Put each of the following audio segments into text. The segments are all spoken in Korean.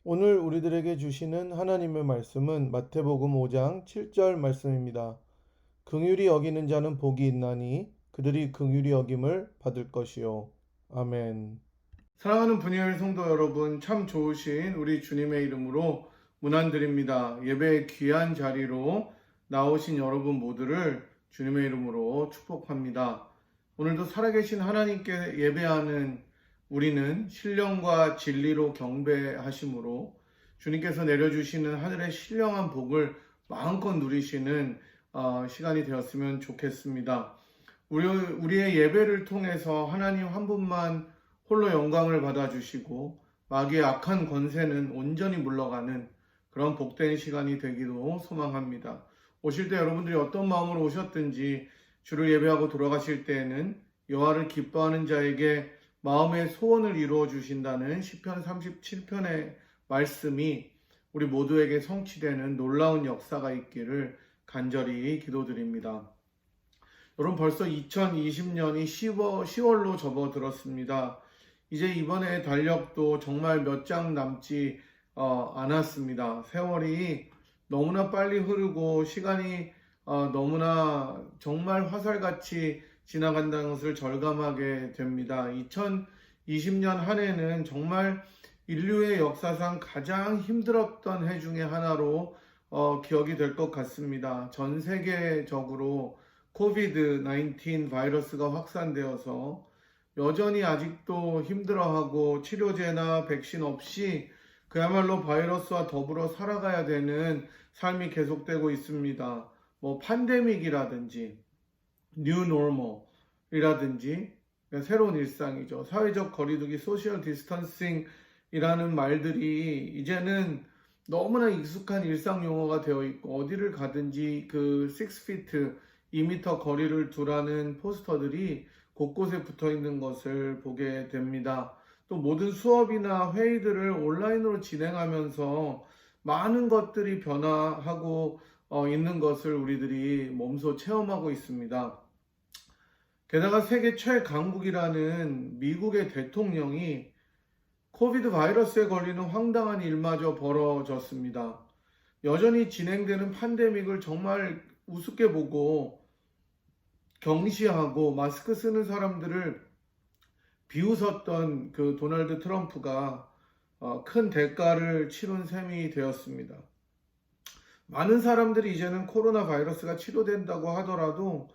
오늘 우리들에게 주시는 하나님의 말씀은 마태복음 5장 7절 말씀입니다. 긍휼히 여기는 자는 복이 있나니 그들이 긍휼히 여김을 받을 것이요. 아멘. 사랑하는 분이엘 성도 여러분, 참 좋으신 우리 주님의 이름으로 문안드립니다. 예배의 귀한 자리로 나오신 여러분 모두를 주님의 이름으로 축복합니다. 오늘도 살아계신 하나님께 예배하는 우리는 신령과 진리로 경배하심으로 주님께서 내려주시는 하늘의 신령한 복을 마음껏 누리시는 시간이 되었으면 좋겠습니다. 우리의 예배를 통해서 하나님 한 분만 홀로 영광을 받아주시고 마귀의 악한 권세는 온전히 물러가는 그런 복된 시간이 되기도 소망합니다. 오실 때 여러분들이 어떤 마음으로 오셨든지 주를 예배하고 돌아가실 때에는 여호와를 기뻐하는 자에게 마음의 소원을 이루어 주신다는 시편 37편의 말씀이 우리 모두에게 성취되는 놀라운 역사가 있기를 간절히 기도드립니다. 여러분, 벌써 2020년이 10월로 접어들었습니다. 이제 이번에 달력도 정말 몇 장 남지 않았습니다. 세월이 너무나 빨리 흐르고 시간이 너무나 정말 화살같이 지나간다는 것을 절감하게 됩니다. 2020년 한 해는 정말 인류의 역사상 가장 힘들었던 해 중에 하나로 기억이 될 것 같습니다. 전 세계적으로 코비드-19 바이러스가 확산되어서 여전히 아직도 힘들어하고 치료제나 백신 없이 그야말로 바이러스와 더불어 살아가야 되는 삶이 계속되고 있습니다. 팬데믹이라든지 뉴 노멀이라든지 새로운 일상이죠. 사회적 거리두기, 소셜 디스턴싱이라는 말들이 이제는 너무나 익숙한 일상 용어가 되어 있고 어디를 가든지 그 6피트 2m 거리를 두라는 포스터들이 곳곳에 붙어 있는 것을 보게 됩니다. 또 모든 수업이나 회의들을 온라인으로 진행하면서 많은 것들이 변화하고 있는 것을 우리들이 몸소 체험하고 있습니다. 게다가 세계 최강국이라는 미국의 대통령이 코비드 바이러스에 걸리는 황당한 일마저 벌어졌습니다. 여전히 진행되는 팬데믹을 정말 우습게 보고 경시하고 마스크 쓰는 사람들을 비웃었던 그 도널드 트럼프가 큰 대가를 치른 셈이 되었습니다. 많은 사람들이 이제는 코로나 바이러스가 치료된다고 하더라도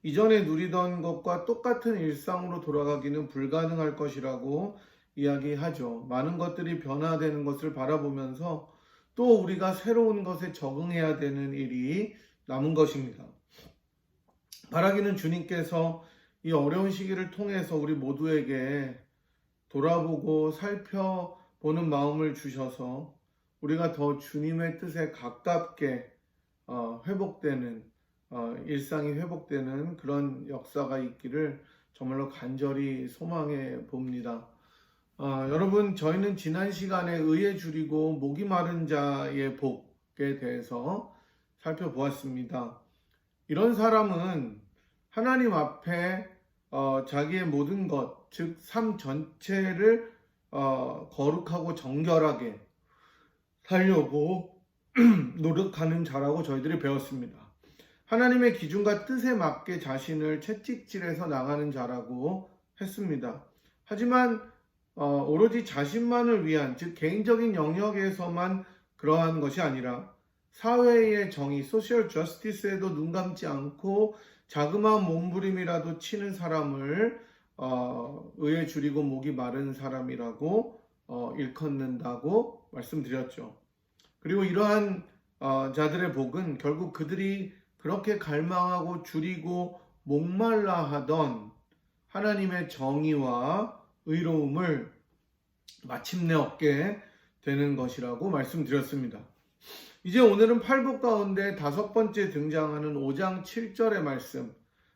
이전에 누리던 것과 똑같은 일상으로 돌아가기는 불가능할 것이라고 이야기하죠. 많은 것들이 변화되는 것을 바라보면서 또 우리가 새로운 것에 적응해야 되는 일이 남은 것입니다. 바라기는 주님께서 이 어려운 시기를 통해서 우리 모두에게 돌아보고 살펴보는 마음을 주셔서 우리가 더 주님의 뜻에 가깝게 회복되는 일상이 회복되는 그런 역사가 있기를 정말로 간절히 소망해 봅니다. 여러분, 저희는 지난 시간에 의에 줄이고 목이 마른 자의 복에 대해서 살펴보았습니다. 이런 사람은 하나님 앞에 자기의 모든 것, 즉 삶 전체를 거룩하고 정결하게 살려고 노력하는 자라고 저희들이 배웠습니다. 하나님의 기준과 뜻에 맞게 자신을 채찍질해서 나가는 자라고 했습니다. 하지만 오로지 자신만을 위한, 즉 개인적인 영역에서만 그러한 것이 아니라 사회의 정의, 소셜 저스티스에도 눈 감지 않고 자그마한 몸부림이라도 치는 사람을 의에 줄이고 목이 마른 사람이라고 일컫는다고 말씀드렸죠. 그리고 이러한 자들의 복은 결국 그들이 그렇게 갈망하고 줄이고 목말라 하던 하나님의 정의와 의로움을 마침내 얻게 되는 것이라고 말씀드렸습니다. 이제 오늘은 8복 가운데 5번째 등장하는 5장 7절의 말씀,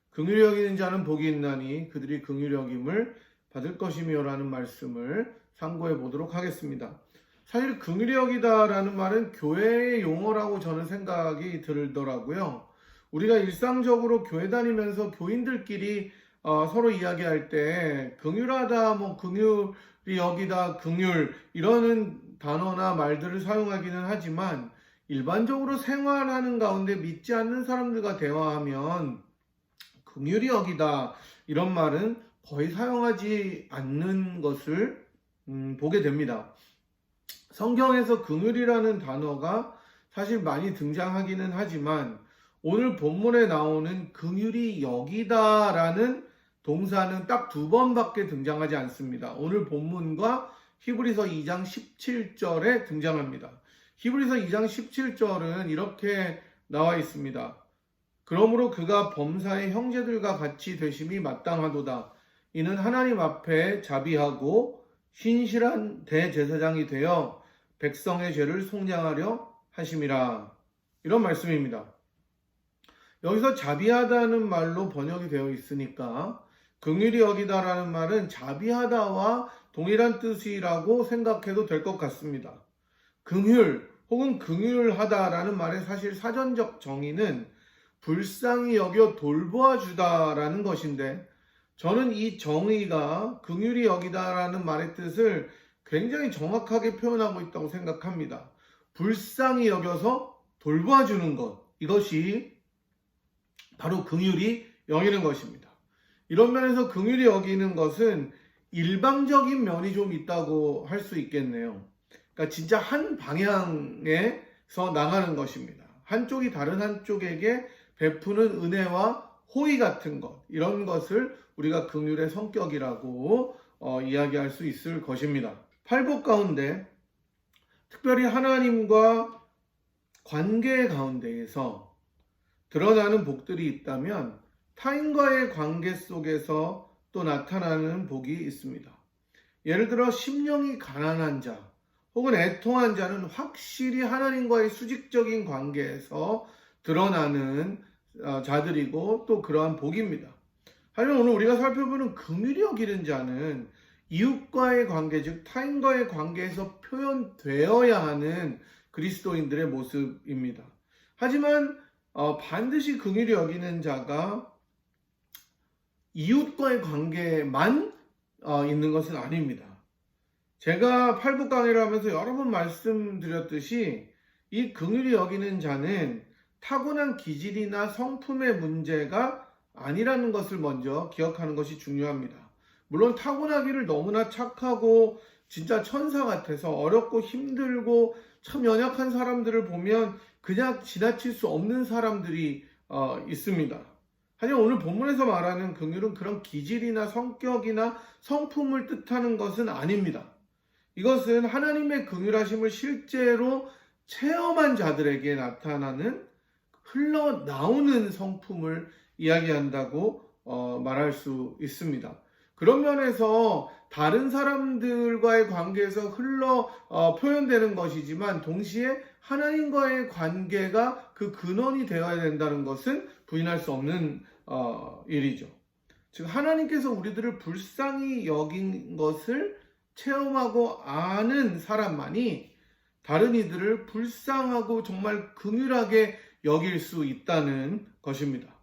긍휼히 여기는 자는 복이 있나니 그들이 긍휼히 여김을 받을 것이며 라는 말씀을 상고해 보도록 하겠습니다. 사실 긍휼히 여기다라는 말은 교회의 용어라고 저는 생각이 들더라고요. 우리가 일상적으로 교회 다니면서 교인들끼리 서로 이야기할 때 긍휼하다, 긍휼히 여기다, 긍휼 이러는 단어나 말들을 사용하기는 하지만 일반적으로 생활하는 가운데 믿지 않는 사람들과 대화하면 긍휼히 여기다 이런 말은 거의 사용하지 않는 것을 보게 됩니다. 성경에서 긍휼이라는 단어가 사실 많이 등장하기는 하지만 오늘 본문에 나오는 긍휼히 여기다라는 동사는 딱 2번밖에 등장하지 않습니다. 오늘 본문과 히브리서 2장 17절에 등장합니다. 히브리서 2장 17절은 이렇게 나와 있습니다. 그러므로 그가 범사의 형제들과 같이 되심이 마땅하도다. 이는 하나님 앞에 자비하고 신실한 대제사장이 되어 백성의 죄를 속량하려 하심이라. 이런 말씀입니다. 여기서 자비하다는 말로 번역이 되어 있으니까 긍휼히 여기다라는 말은 자비하다와 동일한 뜻이라고 생각해도 될 것 같습니다. 긍휼 혹은 긍휼하다라는 말의 사실 사전적 정의는 불쌍히 여겨 돌보아 주다라는 것인데 저는 이 정의가 긍휼히 여기다라는 말의 뜻을 굉장히 정확하게 표현하고 있다고 생각합니다. 불쌍히 여겨서 돌보아 주는 것, 이것이 바로 긍휼히 여기는 것입니다. 이런 면에서 긍휼히 여기는 것은 일방적인 면이 좀 있다고 할 수 있겠네요. 그러니까 진짜 한 방향에서 나가는 것입니다. 한쪽이 다른 한쪽에게 베푸는 은혜와 호의 같은 것, 이런 것을 우리가 긍휼의 성격이라고 이야기할 수 있을 것입니다. 팔복 가운데 특별히 하나님과 관계 가운데에서 드러나는 복들이 있다면 타인과의 관계 속에서 또 나타나는 복이 있습니다. 예를 들어 심령이 가난한 자 혹은 애통한 자는 확실히 하나님과의 수직적인 관계에서 드러나는 자들이고 또 그러한 복입니다. 하지만 오늘 우리가 살펴보는 긍휼히 여기는 자는 이웃과의 관계, 즉 타인과의 관계에서 표현되어야 하는 그리스도인들의 모습입니다. 하지만 반드시 긍휼히 여기는 자가 이웃과의 관계만 있는 것은 아닙니다. 제가 팔복 강의를 하면서 여러 번 말씀드렸듯이 이 긍휼히 여기는 자는 타고난 기질이나 성품의 문제가 아니라는 것을 먼저 기억하는 것이 중요합니다. 물론 타고나기를 너무나 착하고 진짜 천사 같아서 어렵고 힘들고 참 연약한 사람들을 보면 그냥 지나칠 수 없는 사람들이 있습니다. 하지만 오늘 본문에서 말하는 긍휼은 그런 기질이나 성격이나 성품을 뜻하는 것은 아닙니다. 이것은 하나님의 긍휼하심을 실제로 체험한 자들에게 나타나는 흘러나오는 성품을 이야기한다고 말할 수 있습니다. 그런 면에서 다른 사람들과의 관계에서 표현되는 것이지만 동시에 하나님과의 관계가 그 근원이 되어야 된다는 것은 부인할 수 없는 일이죠. 즉 하나님께서 우리들을 불쌍히 여긴 것을 체험하고 아는 사람만이 다른 이들을 불쌍하고 정말 긍휼하게 여길 수 있다는 것입니다.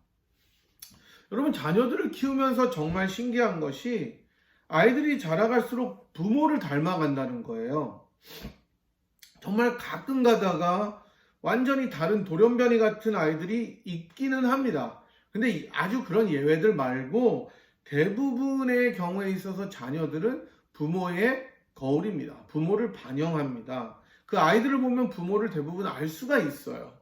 여러분, 자녀들을 키우면서 정말 신기한 것이 아이들이 자라갈수록 부모를 닮아간다는 거예요. 정말 가끔 가다가 완전히 다른 돌연변이 같은 아이들이 있기는 합니다. 근데 아주 그런 예외들 말고 대부분의 경우에 있어서 자녀들은 부모의 거울입니다. 부모를 반영합니다. 그 아이들을 보면 부모를 대부분 알 수가 있어요.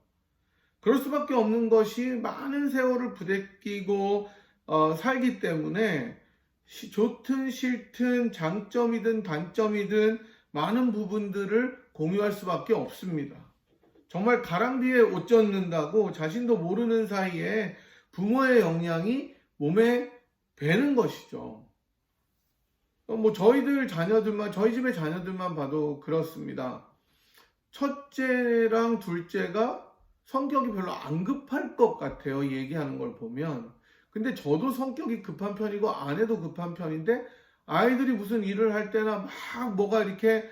그럴 수밖에 없는 것이 많은 세월을 부대끼고 살기 때문에 좋든 싫든 장점이든 단점이든 많은 부분들을 공유할 수밖에 없습니다. 정말 가랑비에 옷 젖는다고 자신도 모르는 사이에 부모의 영향이 몸에 배는 것이죠. 저희 집의 자녀들만 봐도 그렇습니다. 첫째랑 둘째가 성격이 별로 안 급할 것 같아요. 얘기하는 걸 보면. 근데 저도 성격이 급한 편이고 아내도 급한 편인데 아이들이 무슨 일을 할 때나 막 뭐가 이렇게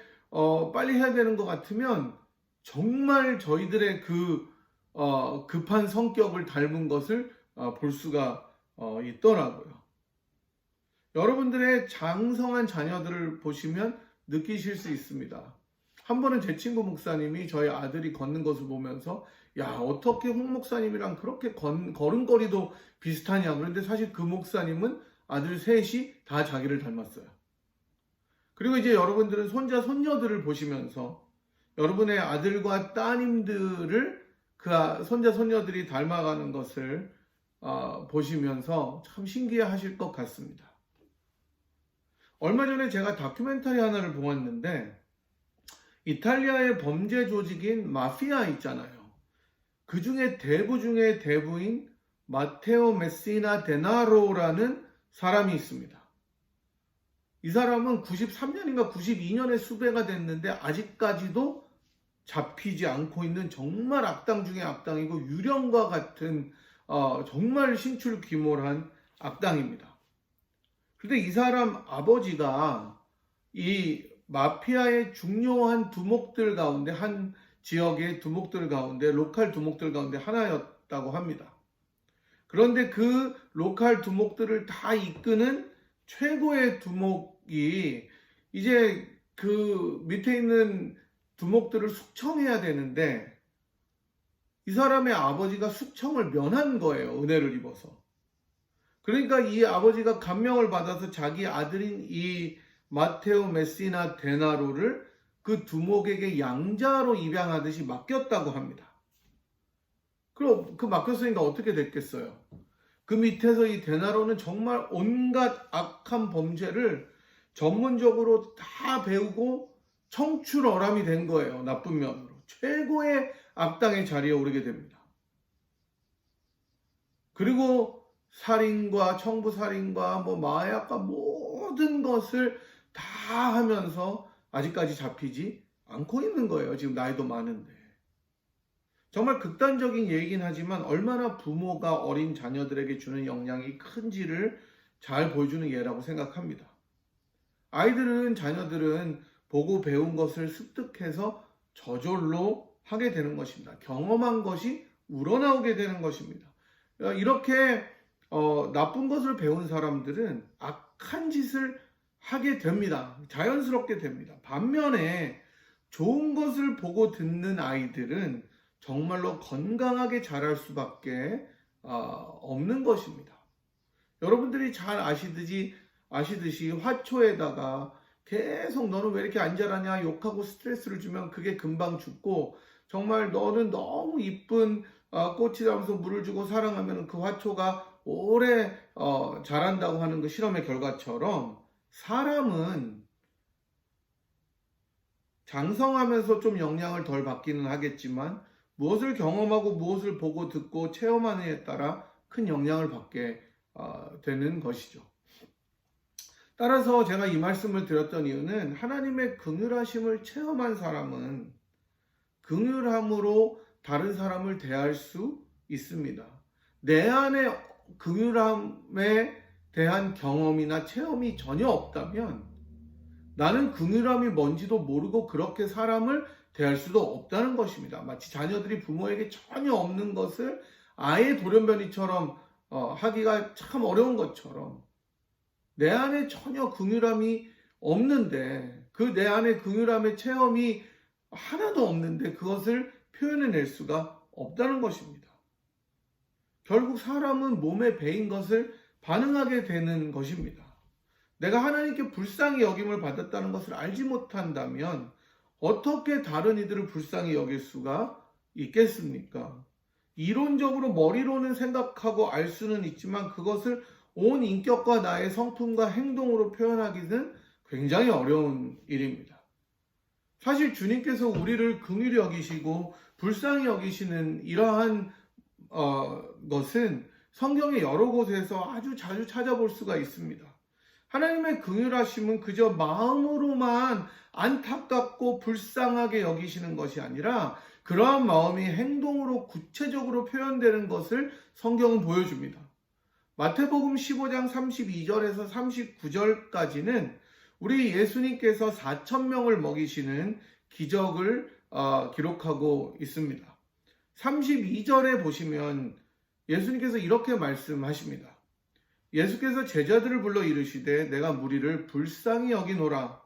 빨리 해야 되는 것 같으면 정말 저희들의 그 급한 성격을 닮은 것을 볼 수가 있더라고요. 여러분들의 장성한 자녀들을 보시면 느끼실 수 있습니다. 한 번은 제 친구 목사님이 저희 아들이 걷는 것을 보면서 야, 어떻게 홍 목사님이랑 그렇게 걸음걸이도 비슷하냐. 그런데 사실 그 목사님은 아들 셋이 다 자기를 닮았어요. 그리고 이제 여러분들은 손자, 손녀들을 보시면서 여러분의 아들과 따님들을 그 손자, 손녀들이 닮아가는 것을 보시면서 참 신기해 하실 것 같습니다. 얼마 전에 제가 다큐멘터리 하나를 보았는데 이탈리아의 범죄 조직인 마피아 있잖아요. 그 중에 대부 중에 대부인 마테오 메시나 데나로라는 사람이 있습니다. 이 사람은 93년인가 92년에 수배가 됐는데 아직까지도 잡히지 않고 있는 정말 악당 중에 악당이고 유령과 같은 정말 신출귀몰한 악당입니다. 그런데 이 사람 아버지가 이 마피아의 중요한 두목들 가운데, 한 지역의 두목들 가운데, 로컬 두목들 가운데 하나였다고 합니다. 그런데 그 로컬 두목들을 다 이끄는 최고의 두목이 이제 그 밑에 있는 두목들을 숙청해야 되는데 이 사람의 아버지가 숙청을 면한 거예요. 은혜를 입어서. 그러니까 이 아버지가 감명을 받아서 자기 아들인 이 마테오 메시나 데나로를 그 두목에게 양자로 입양하듯이 맡겼다고 합니다. 그럼 그 맡겼으니까 어떻게 됐겠어요? 그 밑에서 이 데나로는 정말 온갖 악한 범죄를 전문적으로 다 배우고 청출어람이 된 거예요. 나쁜 면으로. 최고의 악당의 자리에 오르게 됩니다. 그리고 살인과 청부살인과 뭐 마약과 모든 것을 다 하면서 아직까지 잡히지 않고 있는 거예요. 지금 나이도 많은데. 정말 극단적인 얘기긴 하지만 얼마나 부모가 어린 자녀들에게 주는 영향이 큰지를 잘 보여주는 예라고 생각합니다. 아이들은, 자녀들은 보고 배운 것을 습득해서 저절로 하게 되는 것입니다. 경험한 것이 우러나오게 되는 것입니다. 이렇게 나쁜 것을 배운 사람들은 악한 짓을 하게 됩니다. 자연스럽게 됩니다. 반면에 좋은 것을 보고 듣는 아이들은 정말로 건강하게 자랄 수밖에 없는 것입니다. 여러분들이 잘 아시듯이 화초에다가 계속 너는 왜 이렇게 안 자라냐 욕하고 스트레스를 주면 그게 금방 죽고, 정말 너는 너무 이쁜 꽃이라면서 물을 주고 사랑하면 그 화초가 오래 자란다고 하는 그 실험의 결과처럼 사람은 장성하면서 좀 영향을 덜 받기는 하겠지만 무엇을 경험하고 무엇을 보고 듣고 체험하느냐에 따라 큰 영향을 받게 되는 것이죠. 따라서 제가 이 말씀을 드렸던 이유는 하나님의 긍휼하심을 체험한 사람은 긍휼함으로 다른 사람을 대할 수 있습니다. 내 안에 긍휼함에 대한 경험이나 체험이 전혀 없다면 나는 긍휼함이 뭔지도 모르고 그렇게 사람을 대할 수도 없다는 것입니다. 마치 자녀들이 부모에게 전혀 없는 것을 아예 돌연변이처럼 하기가 참 어려운 것처럼 내 안에 전혀 긍휼함이 없는데, 그 내 안에 긍휼함의 체험이 하나도 없는데 그것을 표현해낼 수가 없다는 것입니다. 결국 사람은 몸에 배인 것을 반응하게 되는 것입니다. 내가 하나님께 불쌍히 여김을 받았다는 것을 알지 못한다면 어떻게 다른 이들을 불쌍히 여길 수가 있겠습니까? 이론적으로 머리로는 생각하고 알 수는 있지만 그것을 온 인격과 나의 성품과 행동으로 표현하기는 굉장히 어려운 일입니다. 사실 주님께서 우리를 긍휼히 여기시고 불쌍히 여기시는 이러한 것은 성경의 여러 곳에서 아주 자주 찾아볼 수가 있습니다. 하나님의 긍휼하심은 그저 마음으로만 안타깝고 불쌍하게 여기시는 것이 아니라 그러한 마음이 행동으로 구체적으로 표현되는 것을 성경은 보여줍니다. 마태복음 15장 32절에서 39절까지는 우리 예수님께서 4,000명을 먹이시는 기적을 기록하고 있습니다. 32절에 보시면 예수님께서 이렇게 말씀하십니다. 예수께서 제자들을 불러 이르시되 내가 무리를 불쌍히 여기노라.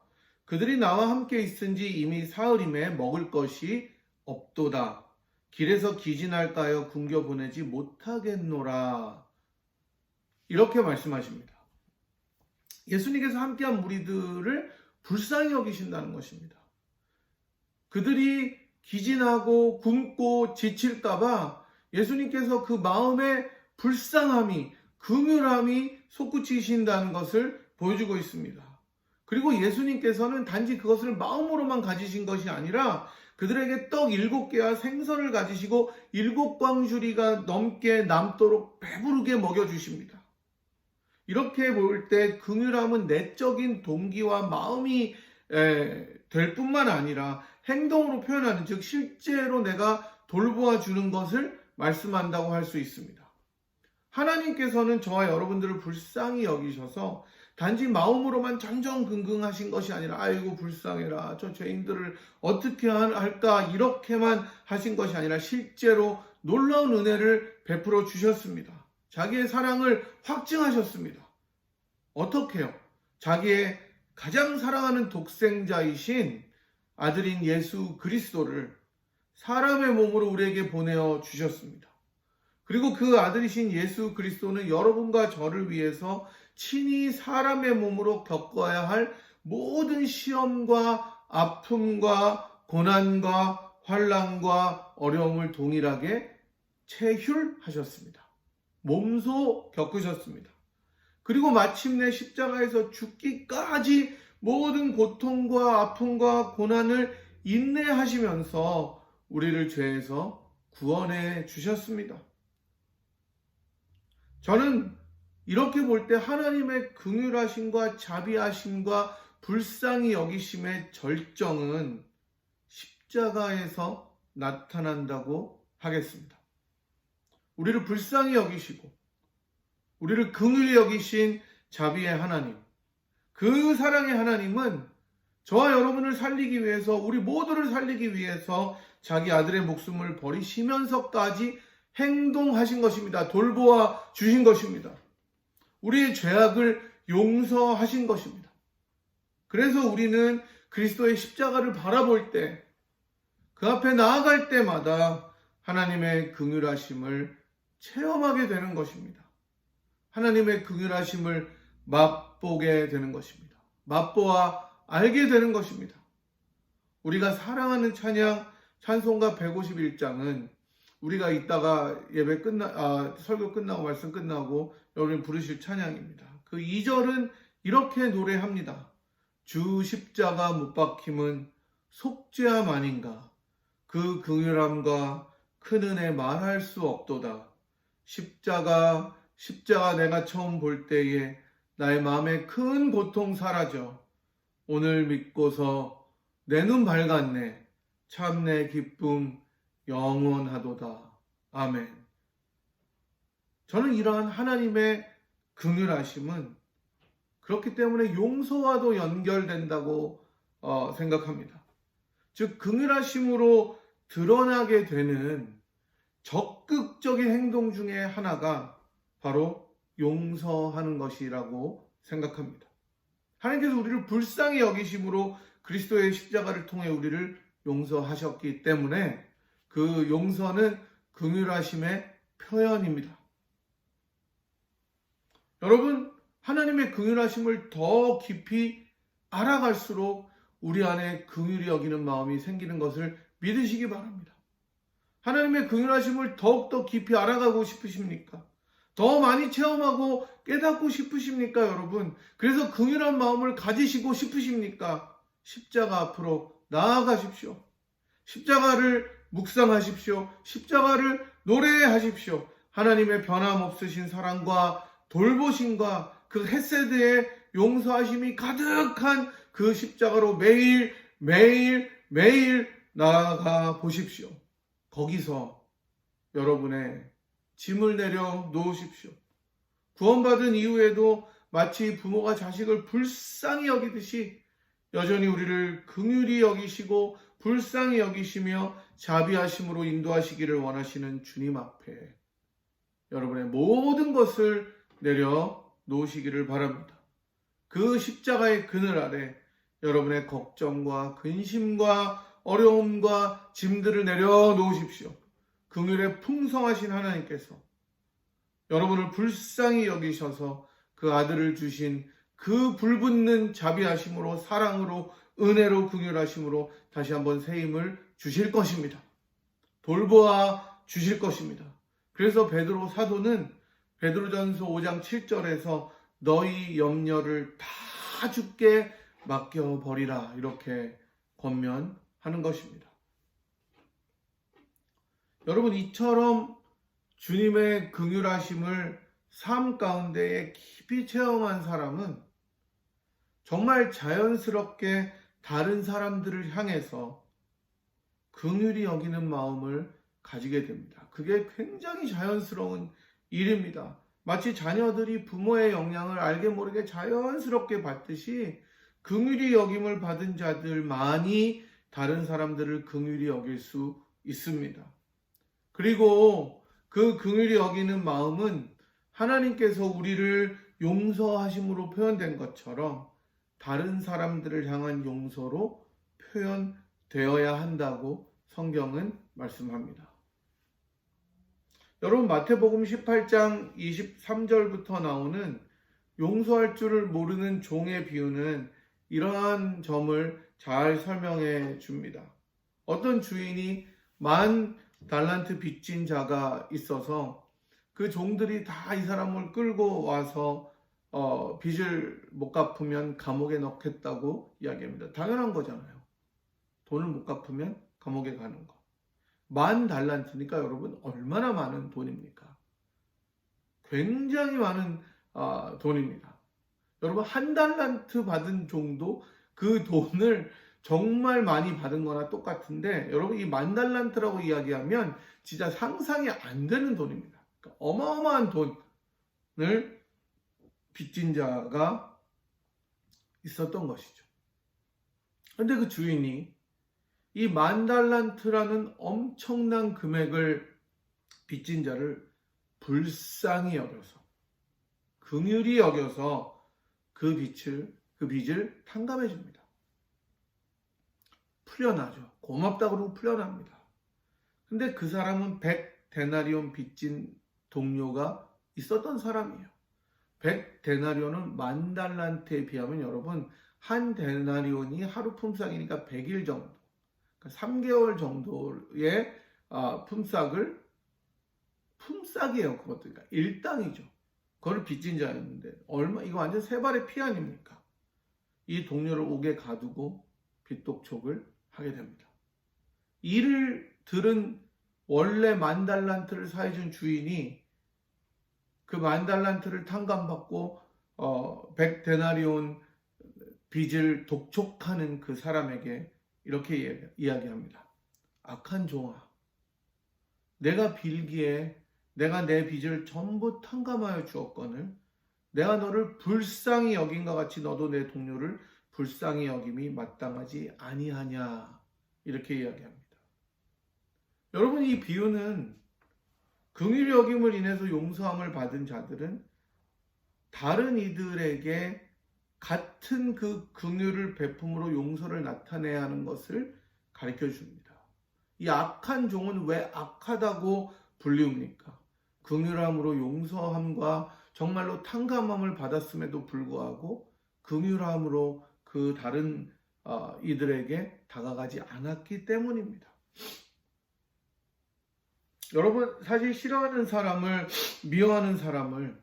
그들이 나와 함께 있은지 이미 사흘임에 먹을 것이 없도다. 길에서 기진할까요 굶겨 보내지 못하겠노라. 이렇게 말씀하십니다. 예수님께서 함께한 무리들을 불쌍히 여기신다는 것입니다. 그들이 기진하고 굶고 지칠까봐 예수님께서 그 마음의 불쌍함이, 긍휼함이 솟구치신다는 것을 보여주고 있습니다. 그리고 예수님께서는 단지 그것을 마음으로만 가지신 것이 아니라 그들에게 떡 7개와 생선을 가지시고 7광주리가 넘게 남도록 배부르게 먹여주십니다. 이렇게 볼 때 긍휼함은 내적인 동기와 마음이 될 뿐만 아니라 행동으로 표현하는, 즉 실제로 내가 돌보아 주는 것을 말씀한다고 할 수 있습니다. 하나님께서는 저와 여러분들을 불쌍히 여기셔서 단지 마음으로만 전전긍긍하신 것이 아니라 아이고 불쌍해라, 저 죄인들을 어떻게 할까, 이렇게만 하신 것이 아니라 실제로 놀라운 은혜를 베풀어 주셨습니다. 자기의 사랑을 확증하셨습니다. 어떻게요? 자기의 가장 사랑하는 독생자이신 아들인 예수 그리스도를 사람의 몸으로 우리에게 보내어 주셨습니다. 그리고 그 아들이신 예수 그리스도는 여러분과 저를 위해서 친히 사람의 몸으로 겪어야 할 모든 시험과 아픔과 고난과 환난과 어려움을 동일하게 체휼하셨습니다. 몸소 겪으셨습니다. 그리고 마침내 십자가에서 죽기까지 모든 고통과 아픔과 고난을 인내하시면서 우리를 죄에서 구원해 주셨습니다. 저는 이렇게 볼 때 하나님의 긍휼하심과 자비하심과 불쌍히 여기심의 절정은 십자가에서 나타난다고 하겠습니다. 우리를 불쌍히 여기시고 우리를 긍휼히 여기신 자비의 하나님, 그 사랑의 하나님은 저와 여러분을 살리기 위해서, 우리 모두를 살리기 위해서 자기 아들의 목숨을 버리시면서까지 행동하신 것입니다. 돌보아 주신 것입니다. 우리의 죄악을 용서하신 것입니다. 그래서 우리는 그리스도의 십자가를 바라볼 때, 그 앞에 나아갈 때마다 하나님의 긍휼하심을 체험하게 되는 것입니다. 하나님의 긍휼하심을 맛보게 되는 것입니다. 맛보아 알게 되는 것입니다. 우리가 사랑하는 찬양, 찬송가 151장은 우리가 이따가 설교 끝나고 말씀 끝나고 여러분이 부르실 찬양입니다. 그 2절은 이렇게 노래합니다. 주 십자가 못 박힘은 속죄함 아닌가, 그 긍휼함과 큰 은혜 말할 수 없도다. 십자가 내가 처음 볼 때에 나의 마음에 큰 고통 사라져 오늘 믿고서 내 눈 밝았네. 참 내 기쁨 영원하도다. 아멘. 저는 이러한 하나님의 긍휼하심은 그렇기 때문에 용서와도 연결된다고 생각합니다. 즉 긍휼하심으로 드러나게 되는 적극적인 행동 중에 하나가 바로 용서하는 것이라고 생각합니다. 하나님께서 우리를 불쌍히 여기심으로 그리스도의 십자가를 통해 우리를 용서하셨기 때문에 그 용서는 긍휼하심의 표현입니다. 여러분, 하나님의 긍휼하심을 더 깊이 알아갈수록 우리 안에 긍휼히 여기는 마음이 생기는 것을 믿으시기 바랍니다. 하나님의 긍휼하심을 더욱더 깊이 알아가고 싶으십니까? 더 많이 체험하고 깨닫고 싶으십니까, 여러분? 그래서 긍휼한 마음을 가지시고 싶으십니까? 십자가 앞으로 나아가십시오. 십자가를 묵상하십시오. 십자가를 노래하십시오. 하나님의 변함없으신 사랑과 돌보심과 그 헤세드의 용서하심이 가득한 그 십자가로 매일 나아가 보십시오. 거기서 여러분의 짐을 내려 놓으십시오. 구원받은 이후에도 마치 부모가 자식을 불쌍히 여기듯이 여전히 우리를 긍휼히 여기시고 불쌍히 여기시며 자비하심으로 인도하시기를 원하시는 주님 앞에 여러분의 모든 것을 내려 놓으시기를 바랍니다. 그 십자가의 그늘 아래 여러분의 걱정과 근심과 어려움과 짐들을 내려놓으십시오. 긍휼에 풍성하신 하나님께서 여러분을 불쌍히 여기셔서 그 아들을 주신 그 불붙는 자비하심으로, 사랑으로, 은혜로, 긍휼하심으로 다시 한번 새 힘을 주실 것입니다. 돌보아 주실 것입니다. 그래서 베드로 사도는 베드로전서 5장 7절에서 너희 염려를 다 주께 맡겨버리라 이렇게 권면하는 것입니다. 여러분, 이처럼 주님의 긍휼하심을 삶 가운데에 깊이 체험한 사람은 정말 자연스럽게 다른 사람들을 향해서 긍휼히 여기는 마음을 가지게 됩니다. 그게 굉장히 자연스러운 일입니다. 마치 자녀들이 부모의 영향을 알게 모르게 자연스럽게 받듯이 긍휼히 여김을 받은 자들만이 다른 사람들을 긍휼히 여길 수 있습니다. 그리고 그 긍휼히 여기는 마음은 하나님께서 우리를 용서하심으로 표현된 것처럼 다른 사람들을 향한 용서로 표현되어야 한다고 성경은 말씀합니다. 여러분, 마태복음 18장 23절부터 나오는 용서할 줄을 모르는 종의 비유는 이러한 점을 잘 설명해 줍니다. 어떤 주인이 10,000달란트 빚진 자가 있어서 그 종들이 다 이 사람을 끌고 와서 빚을 못 갚으면 감옥에 넣겠다고 이야기합니다. 당연한 거잖아요. 돈을 못 갚으면 감옥에 가는 거. 10,000달란트니까 여러분 얼마나 많은 돈입니까? 굉장히 많은 돈입니다. 여러분, 1달란트 받은 종도 그 돈을 정말 많이 받은 거나 똑같은데, 여러분, 이 10,000달란트라고 이야기하면 진짜 상상이 안 되는 돈입니다. 그러니까 어마어마한 돈을 빚진 자가 있었던 것이죠. 그런데 그 주인이 이 10,000달란트라는 엄청난 금액을 빚진 자를 불쌍히 여겨서, 긍휼히 여겨서 그 빚을 탕감해 줍니다. 풀려나죠. 고맙다 그러고 풀려납니다. 근데 그 사람은 100데나리온 빚진 동료가 있었던 사람이에요. 100데나리온은 10,000달란트에 비하면 여러분, 한 데나리온이 하루 품삯이니까 100일 정도, 그러니까 3개월 정도의 품삯이에요. 그것도 그러니까 일당이죠. 그걸 빚진 자였는데 이거 완전 세 발의 피 아닙니까? 이 동료를 옥에 가두고 빚독촉을 하게 됩니다. 이를 들은 원래 10,000달란트를 사해준 주인이 그 10,000달란트를 탕감받고 100데나리온 빚을 독촉하는 그 사람에게 이렇게 이야기합니다. 악한 종아, 내가 빌기에 내가 내 빚을 전부 탕감하여 주었거늘 내가 너를 불쌍히 여긴과 같이 너도 내 동료를 불쌍히 여김이 마땅하지 아니하냐, 이렇게 이야기합니다. 여러분, 이 비유는 긍휼히 여김을 인해서 용서함을 받은 자들은 다른 이들에게 같은 그 긍휼을 베품으로 용서를 나타내야 하는 것을 가르쳐 줍니다. 이 악한 종은 왜 악하다고 불리웁니까? 긍휼함으로 용서함과 정말로 탕감함을 받았음에도 불구하고 긍휼함으로 그 다른 이들에게 다가가지 않았기 때문입니다. 여러분, 사실 싫어하는 사람을, 미워하는 사람을,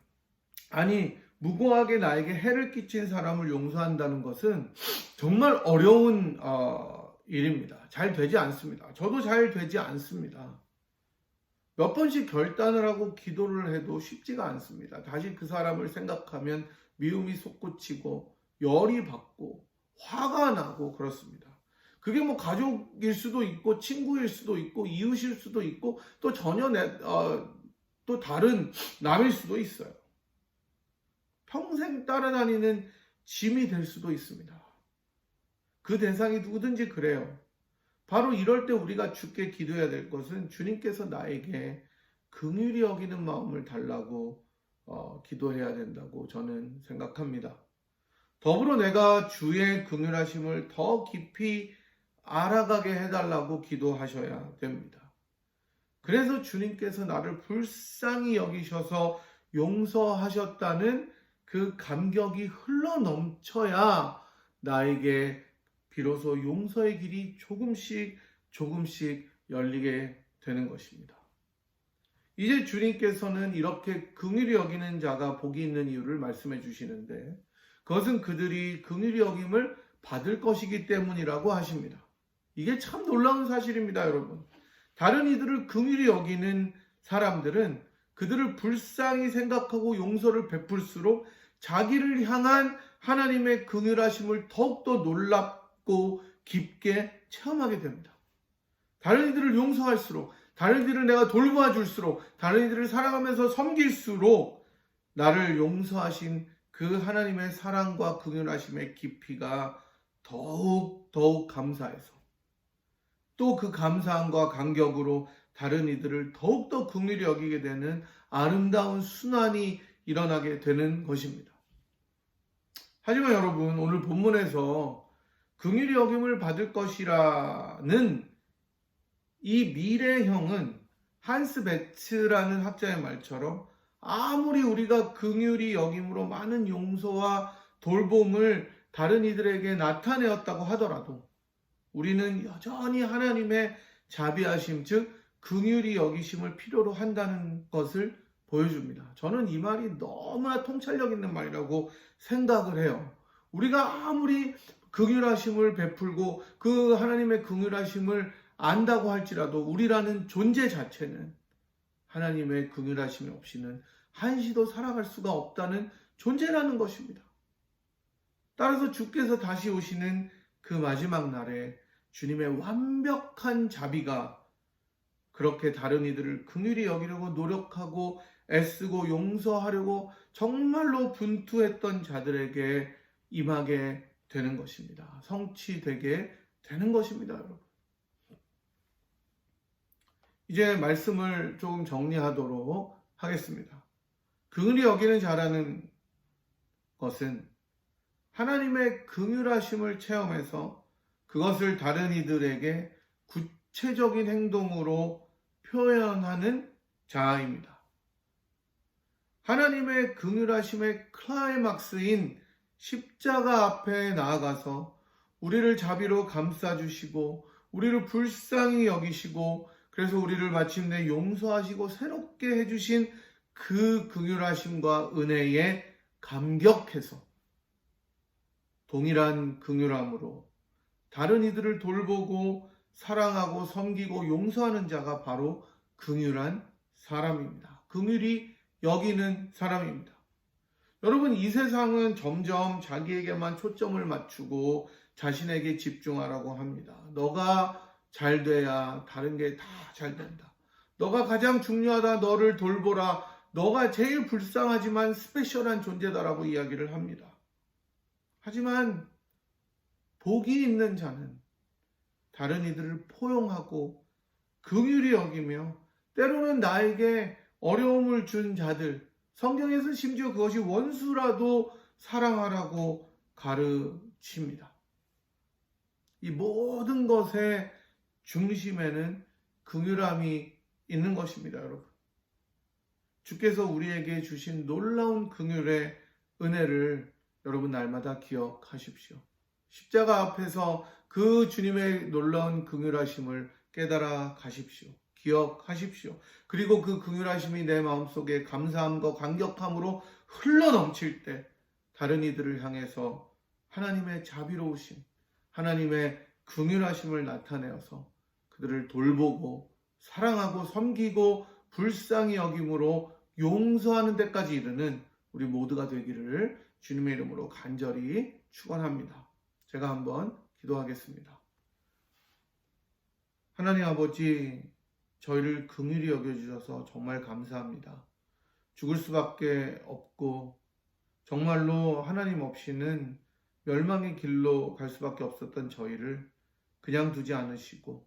아니 무고하게 나에게 해를 끼친 사람을 용서한다는 것은 정말 어려운 일입니다. 잘 되지 않습니다. 저도 잘 되지 않습니다. 몇 번씩 결단을 하고 기도를 해도 쉽지가 않습니다. 다시 그 사람을 생각하면 미움이 솟구치고 열이 받고 화가 나고 그렇습니다. 그게 뭐 가족일 수도 있고 친구일 수도 있고 이웃일 수도 있고 또 전혀 또 다른 남일 수도 있어요. 평생 따라다니는 짐이 될 수도 있습니다. 그 대상이 누구든지 그래요. 바로 이럴 때 우리가 주께 기도해야 될 것은 주님께서 나에게 긍휼히 여기는 마음을 달라고 기도해야 된다고 저는 생각합니다. 더불어 내가 주의 긍휼하심을 더 깊이 알아가게 해달라고 기도하셔야 됩니다. 그래서 주님께서 나를 불쌍히 여기셔서 용서하셨다는 그 감격이 흘러 넘쳐야 나에게 비로소 용서의 길이 조금씩 열리게 되는 것입니다. 이제 주님께서는 이렇게 긍휼히 여기는 자가 복이 있는 이유를 말씀해 주시는데, 그것은 그들이 긍휼히 여김을 받을 것이기 때문이라고 하십니다. 이게 참 놀라운 사실입니다, 여러분. 다른 이들을 긍휼히 여기는 사람들은 그들을 불쌍히 생각하고 용서를 베풀수록 자기를 향한 하나님의 긍휼하심을 더욱더 놀랍고 깊게 체험하게 됩니다. 다른 이들을 용서할수록, 다른 이들을 내가 돌보아 줄수록, 다른 이들을 사랑하면서 섬길수록 나를 용서하신 그 하나님의 사랑과 긍휼하심의 깊이가 더욱 감사해서, 또 그 감사함과 감격으로 다른 이들을 더욱더 긍휼히 여기게 되는 아름다운 순환이 일어나게 되는 것입니다. 하지만 여러분, 오늘 본문에서 긍휼히 여김을 받을 것이라는 이 미래형은 한스 베츠라는 학자의 말처럼 아무리 우리가 긍휼히 여김으로 많은 용서와 돌봄을 다른 이들에게 나타내었다고 하더라도 우리는 여전히 하나님의 자비하심, 즉 긍휼히 여기심을 필요로 한다는 것을 보여줍니다. 저는 이 말이 너무나 통찰력 있는 말이라고 생각을 해요. 우리가 아무리 긍휼하심을 베풀고 그 하나님의 긍휼하심을 안다고 할지라도 우리라는 존재 자체는 하나님의 긍휼하심이 없이는 한시도 살아갈 수가 없다는 존재라는 것입니다. 따라서 주께서 다시 오시는 그 마지막 날에 주님의 완벽한 자비가 그렇게 다른 이들을 긍휼히 여기려고 노력하고 애쓰고 용서하려고 정말로 분투했던 자들에게 임하게 되는 것입니다. 성취되게 되는 것입니다, 여러분. 이제 말씀을 조금 정리하도록 하겠습니다. 긍휼히 여기는 자라는 것은 하나님의 긍휼하심을 체험해서 그것을 다른 이들에게 구체적인 행동으로 표현하는 자아입니다. 하나님의 긍휼하심의 클라이막스인 십자가 앞에 나아가서 우리를 자비로 감싸주시고 우리를 불쌍히 여기시고 그래서 우리를 마침내 용서하시고 새롭게 해주신 그 긍휼하심과 은혜에 감격해서 동일한 긍휼함으로 다른 이들을 돌보고 사랑하고 섬기고 용서하는 자가 바로 긍휼한 사람입니다. 긍휼히 여기는 사람입니다. 여러분, 이 세상은 점점 자기에게만 초점을 맞추고 자신에게 집중하라고 합니다. 너가 잘 돼야 다른 게 다 잘 된다. 너가 가장 중요하다. 너를 돌보라. 너가 제일 불쌍하지만 스페셜한 존재다라고 이야기를 합니다. 하지만 복이 있는 자는 다른 이들을 포용하고 긍휼히 여기며 때로는 나에게 어려움을 준 자들, 성경에서 심지어 그것이 원수라도 사랑하라고 가르칩니다. 이 모든 것의 중심에는 긍휼함이 있는 것입니다, 여러분. 주께서 우리에게 주신 놀라운 긍휼의 은혜를 여러분 날마다 기억하십시오. 십자가 앞에서 그 주님의 놀라운 긍휼하심을 깨달아 가십시오. 기억하십시오. 그리고 그 긍휼하심이 내 마음속에 감사함과 감격함으로 흘러넘칠 때 다른 이들을 향해서 하나님의 자비로우심, 하나님의 긍휼하심을 나타내어서 그들을 돌보고 사랑하고 섬기고 불쌍히 여김으로 용서하는 데까지 이르는 우리 모두가 되기를 주님의 이름으로 간절히 축원합니다. 제가 한번 기도하겠습니다. 하나님 아버지, 저희를 긍휼히 여겨주셔서 정말 감사합니다. 죽을 수밖에 없고 정말로 하나님 없이는 멸망의 길로 갈 수밖에 없었던 저희를 그냥 두지 않으시고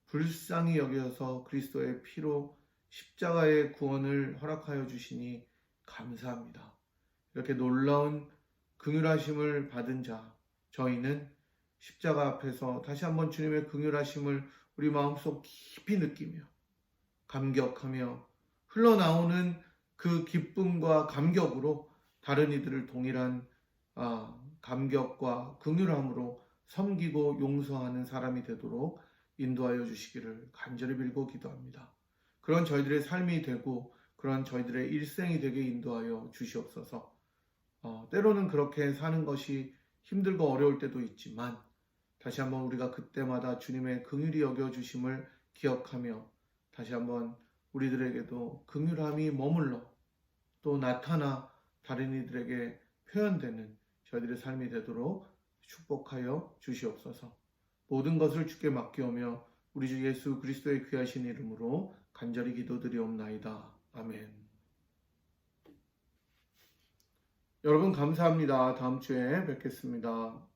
불쌍히 여겨서 그리스도의 피로 십자가의 구원을 허락하여 주시니 감사합니다. 이렇게 놀라운 긍휼하심을 받은 자, 저희는 십자가 앞에서 다시 한번 주님의 긍휼하심을 우리 마음속 깊이 느끼며 감격하며 흘러나오는 그 기쁨과 감격으로 다른 이들을 동일한 감격과 긍휼함으로 섬기고 용서하는 사람이 되도록 인도하여 주시기를 간절히 빌고 기도합니다. 그런 저희들의 삶이 되고 그런 저희들의 일생이 되게 인도하여 주시옵소서. 때로는 그렇게 사는 것이 힘들고 어려울 때도 있지만 다시 한번 우리가 그때마다 주님의 긍휼히 여겨주심을 기억하며 다시 한번 우리들에게도 긍휼함이 머물러 또 나타나 다른 이들에게 표현되는 저희들의 삶이 되도록 축복하여 주시옵소서. 모든 것을 주께 맡기오며 우리 주 예수 그리스도의 귀하신 이름으로 간절히 기도드리옵나이다. 아멘. 여러분 감사합니다. 다음 주에 뵙겠습니다.